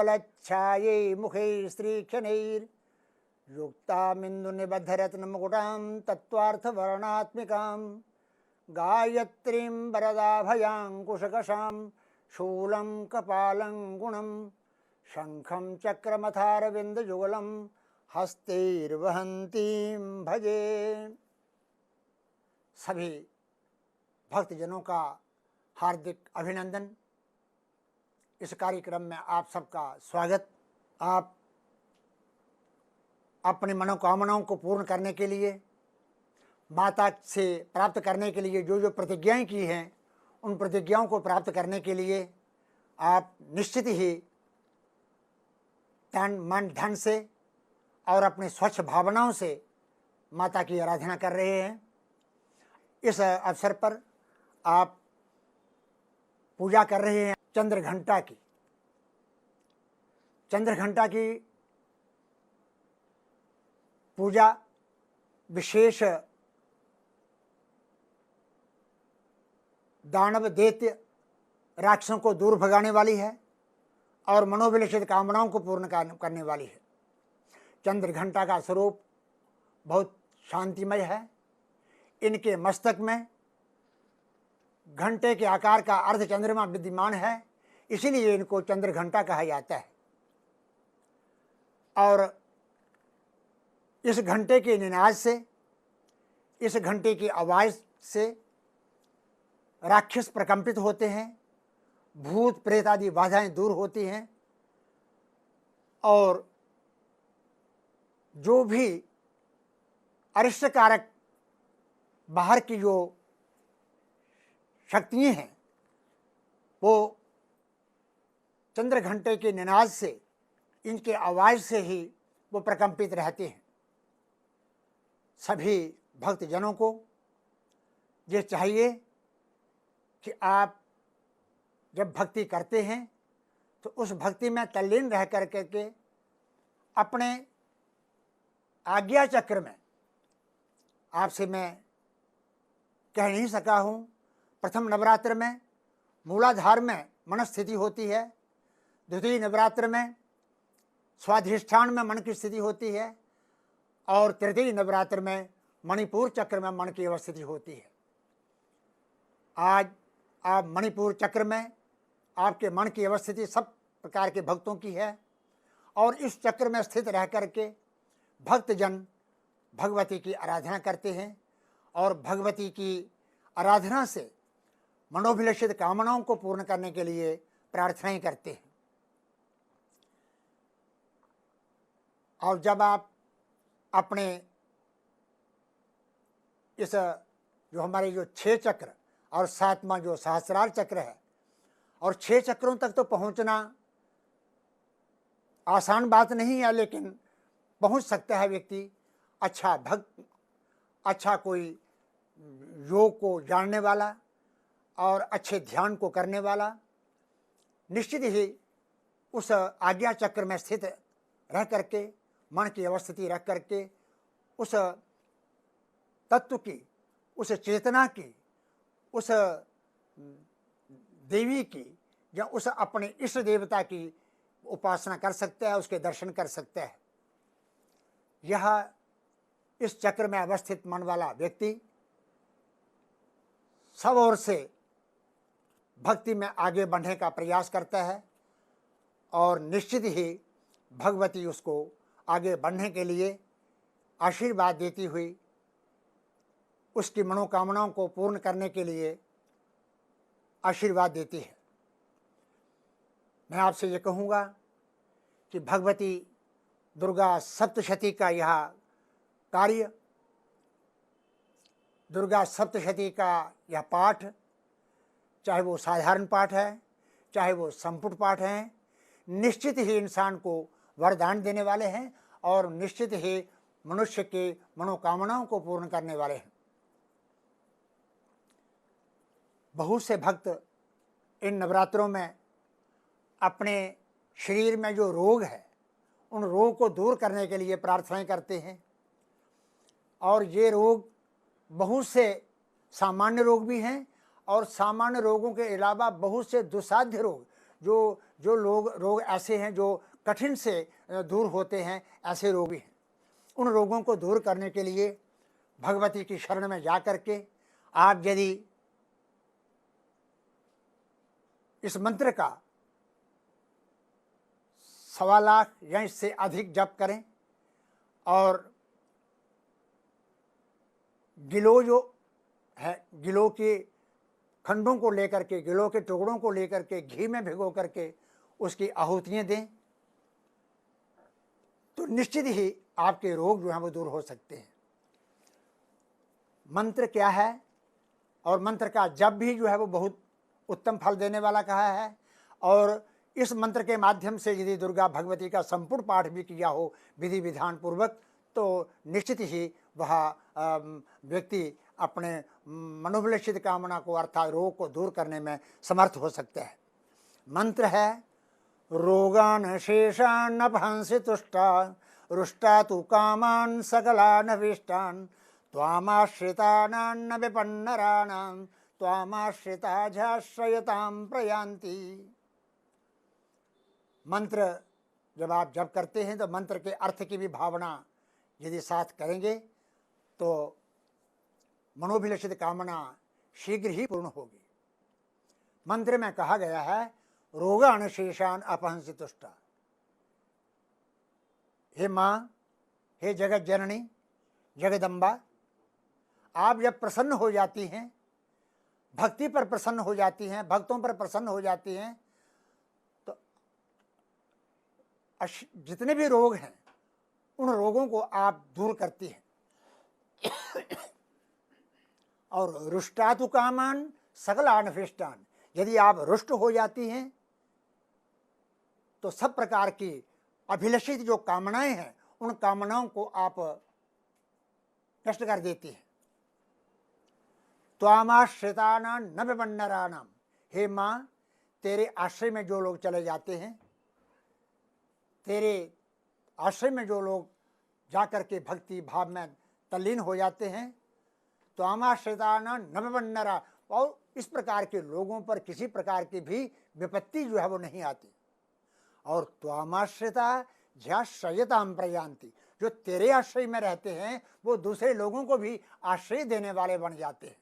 फलच्छायै मुखे स्त्रीक्षणैर्युक्तामिन्दुनिबद्धरत्नमुकुटां तत्त्वार्थवर्णात्मिकां गायत्रीं वरदाभयाङ्कुशकशां शूलं कपालं गुणं शंखं चक्रमथारविन्दयुगलं हस्तैर्वहन्तीं भजे। सभी भक्तजनों का हार्दिक अभिनंदन। इस कार्यक्रम में आप सबका स्वागत। आप अपनी मनोकामनाओं को पूर्ण करने के लिए, माता से प्राप्त करने के लिए जो जो प्रतिज्ञाएं की हैं, उन प्रतिज्ञाओं को प्राप्त करने के लिए आप निश्चित ही तन मन धन से और अपनी स्वच्छ भावनाओं से माता की आराधना कर रहे हैं। इस अवसर पर आप पूजा कर रहे हैं चंद्र घंटा की। चंद्र घंटा की पूजा विशेष दानव दैत्य राक्षसों को दूर भगाने वाली है और मनोभिलषित कामनाओं को पूर्ण करने वाली है। चंद्र घंटा का स्वरूप बहुत शांतिमय है। इनके मस्तक में घंटे के आकार का अर्धचंद्रमा विद्यमान है, इसीलिए इनको चंद्र घंटा कहा जाता है। और इस घंटे के निनाद से, इस घंटे की आवाज़ से राक्षस प्रकंपित होते हैं, भूत प्रेत आदि बाधाएं दूर होती हैं और जो भी अरिष्टकारक बाहर की जो शक्तियाँ हैं वो चंद्र घंटे के निनाद से, इनके आवाज़ से ही वो प्रकंपित रहते हैं। सभी भक्तजनों को ये चाहिए कि आप जब भक्ति करते हैं तो उस भक्ति में तल्लीन रह कर के अपने आज्ञा चक्र में, आपसे मैं कह नहीं सका हूँ, प्रथम नवरात्र में मूलाधार में मन स्थिति होती है, द्वितीय नवरात्र में स्वाधिष्ठान में मन की स्थिति होती है और तृतीय नवरात्र में मणिपुर चक्र में मन की अवस्थिति होती है। आज आप मणिपुर चक्र में आपके मन की अवस्थिति सब प्रकार के भक्तों की है और इस चक्र में स्थित रह कर के भक्तजन भगवती की आराधना करते हैं और भगवती की आराधना से मनोभिलषित कामनाओं को पूर्ण करने के लिए प्रार्थनाएं करते हैं। और जब आप अपने इस जो हमारे जो 6 चक्र और 7वां जो सहस्रार चक्र है और 6 चक्रों तक तो पहुंचना आसान बात नहीं है, लेकिन पहुंच सकता है व्यक्ति। अच्छा भक्त, अच्छा कोई योग को जानने वाला और अच्छे ध्यान को करने वाला निश्चित ही उस आज्ञा चक्र में स्थित रह करके, मन की अवस्थिति रख करके उस तत्व की, उस चेतना की, उस देवी की या उस अपने इष्ट देवता की उपासना कर सकता है, उसके दर्शन कर सकता है। यह इस चक्र में अवस्थित मन वाला व्यक्ति सब ओर से भक्ति में आगे बढ़ने का प्रयास करता है और निश्चित ही भगवती उसको आगे बढ़ने के लिए आशीर्वाद देती हुई उसकी मनोकामनाओं को पूर्ण करने के लिए आशीर्वाद देती है। मैं आपसे ये कहूँगा कि भगवती दुर्गा सप्तशती का यह कार्य, दुर्गा सप्तशती का यह पाठ, चाहे वो साधारण पाठ है, चाहे वो संपुट पाठ है, निश्चित ही इंसान को वरदान देने वाले हैं और निश्चित ही मनुष्य के मनोकामनाओं को पूर्ण करने वाले हैं। बहुत से भक्त इन नवरात्रों में अपने शरीर में जो रोग है उन रोग को दूर करने के लिए प्रार्थनाएं करते हैं और ये रोग बहुत से सामान्य रोग भी हैं और सामान्य रोगों के अलावा बहुत से दुस्साध्य रोग जो रोग ऐसे हैं जो कठिन से दूर होते हैं, ऐसे रोग भी हैं। उन रोगों को दूर करने के लिए भगवती की शरण में जा कर के आप यदि इस मंत्र का 1.25 लाख या इससे अधिक जप करें और गिलो जो है, गिलो के खंडों को लेकर के, गिलो के टुकड़ों को लेकर के घी में भिगो करके उसकी आहुतियाँ दें, तो निश्चित ही आपके रोग जो हैं वो दूर हो सकते हैं। मंत्र क्या है और मंत्र का जप भी जो है वो बहुत उत्तम फल देने वाला कहा है। और इस मंत्र के माध्यम से यदि दुर्गा भगवती का संपूर्ण पाठ भी किया हो विधि विधान पूर्वक, तो निश्चित ही वह व्यक्ति अपने मनोभिलषित कामना को अर्थात रोग को दूर करने में समर्थ हो सकता है। मंत्र है रोगान शेषान अपहंसि तुष्टा रुष्टा तु कामान सकलान विष्टान त्वामाश्रितानान्न विपन्नराणां त्वामाश्रिताझाश्रयतां प्रयान्ति। मंत्र जब आप जप करते हैं तो मंत्र के अर्थ की भी भावना यदि साथ करेंगे तो मनोभिलषित कामना शीघ्र ही पूर्ण होगी। मंत्र में कहा गया है रोगान शेषान अपहंसि तुष्टा। हे माँ, हे जगत जननी, जगदम्बा, आप जब प्रसन्न हो जाती हैं, भक्ति पर प्रसन्न हो जाती हैं, भक्तों पर प्रसन्न हो जाती हैं, तो जितने भी रोग हैं उन रोगों को आप दूर करती हैं। और रुष्टातु कामान सकलान विष्टान, यदि आप रुष्ट हो जाती हैं तो सब प्रकार की अभिलषित जो कामनाएं हैं उन कामनाओं को आप नष्ट कर देती हैं। त्वामाश्रितानां न विपन्नराणां, हे माँ, तेरे आश्रय में जो लोग चले जाते हैं, तेरे आश्रय में जो लोग जाकर के भक्ति भाव में तल्लीन हो जाते हैं, त्वामाश्रितानां न विपन्नरा, और इस प्रकार के लोगों पर किसी प्रकार की भी विपत्ति जो है वो नहीं आती। और त्वामाश्रिता झ्याश्रयतां प्रयान्ति, जो तेरे आश्रय में रहते हैं वो दूसरे लोगों को भी आश्रय देने वाले बन जाते हैं।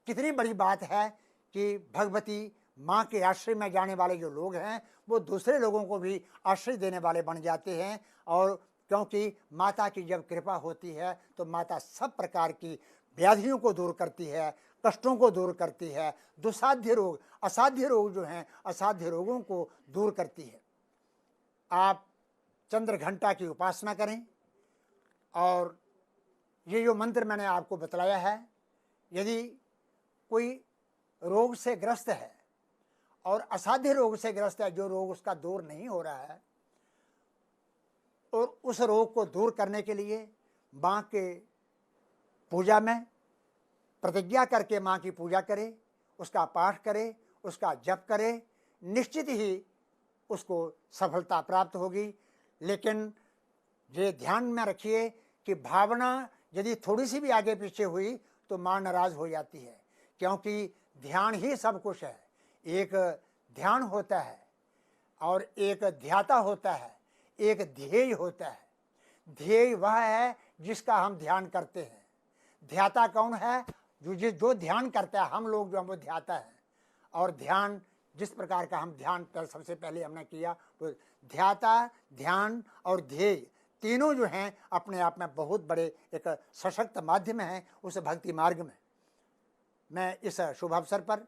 कितनी बड़ी बात है कि भगवती माँ के आश्रय में जाने वाले जो लोग हैं वो दूसरे लोगों को भी आश्रय देने वाले बन जाते हैं। और क्योंकि माता की जब कृपा होती है तो माता सब प्रकार की व्याधियों को दूर करती है, कष्टों को दूर करती है, दुस्साध्य रोग, असाध्य रोग जो हैं, असाध्य रोगों को दूर करती है। आप चंद्र घंटा की उपासना करें और ये जो मंत्र मैंने आपको बतलाया है, यदि कोई रोग से ग्रस्त है और असाध्य रोग से ग्रस्त है, जो रोग उसका दूर नहीं हो रहा है, और उस रोग को दूर करने के लिए माँ के पूजा में प्रतिज्ञा करके माँ की पूजा करे, उसका पाठ करे, उसका जप करे, निश्चित ही उसको सफलता प्राप्त होगी। लेकिन ये ध्यान में रखिए कि भावना यदि थोड़ी सी भी आगे पीछे हुई तो माँ नाराज हो जाती है, क्योंकि ध्यान ही सब कुछ है। एक ध्यान होता है और एक ध्याता होता है, एक ध्येय होता है। ध्येय वह है जिसका हम ध्यान करते हैं। ध्याता कौन है? जो ध्येय करता है, हम लोग जो हम वो ध्याता है। और ध्यान जिस प्रकार का हम ध्यान पर सबसे पहले हमने किया, वो ध्याता, ध्यान और ध्येय तीनों जो हैं अपने आप में बहुत बड़े एक सशक्त माध्यम हैं उस भक्ति मार्ग में। मैं इस शुभ अवसर पर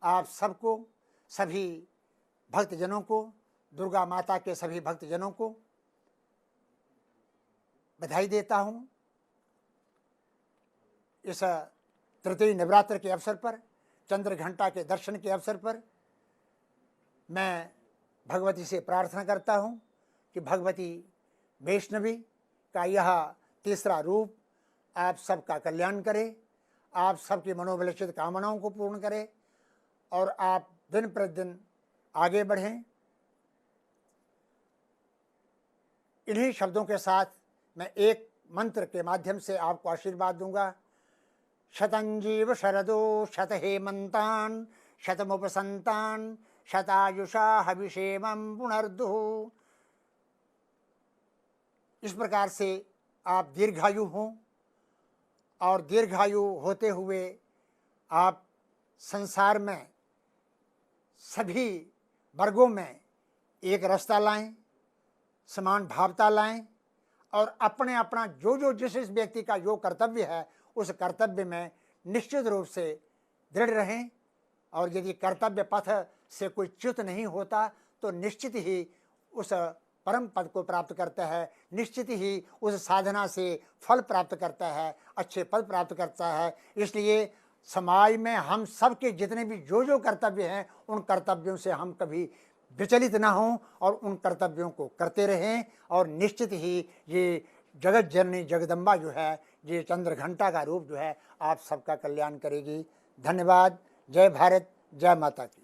आप सबको, सभी भक्तजनों को, दुर्गा माता के सभी भक्तजनों को बधाई देता हूँ। इस तृतीय नवरात्र के अवसर पर, चंद्र घंटा के दर्शन के अवसर पर मैं भगवती से प्रार्थना करता हूँ कि भगवती वैष्णवी का यह तीसरा रूप आप सबका कल्याण करे, आप सबकी मनोभिलषित कामनाओं को पूर्ण करे और आप दिन प्रतिदिन आगे बढ़ें। इन्हीं शब्दों के साथ मैं एक मंत्र के माध्यम से आपको आशीर्वाद दूंगा। शतंजीव शरदो शत हेमंतान शतमुपसंतान शतायुषा हविषेमं पुनर्दुः। इस प्रकार से आप दीर्घायु हों और दीर्घायु होते हुए आप संसार में सभी वर्गों में एक रास्ता लाएं, समान भावता लाएं और अपने अपना जो जिस व्यक्ति का जो कर्तव्य है उस कर्तव्य में निश्चित रूप से दृढ़ रहें। और यदि कर्तव्य पथ से कोई च्युत नहीं होता तो निश्चित ही उस परम पद को प्राप्त करता है, निश्चित ही उस साधना से फल प्राप्त करता है, अच्छे पद प्राप्त करता है। इसलिए समाज में हम सब के जितने भी जो कर्तव्य हैं उन कर्तव्यों से हम कभी विचलित ना हों और उन कर्तव्यों को करते रहें। और निश्चित ही ये जगत जननी जगदम्बा जो है, ये चंद्रघंटा का रूप जो है आप सबका कल्याण करेगी। धन्यवाद। जय भारत, जय माता की।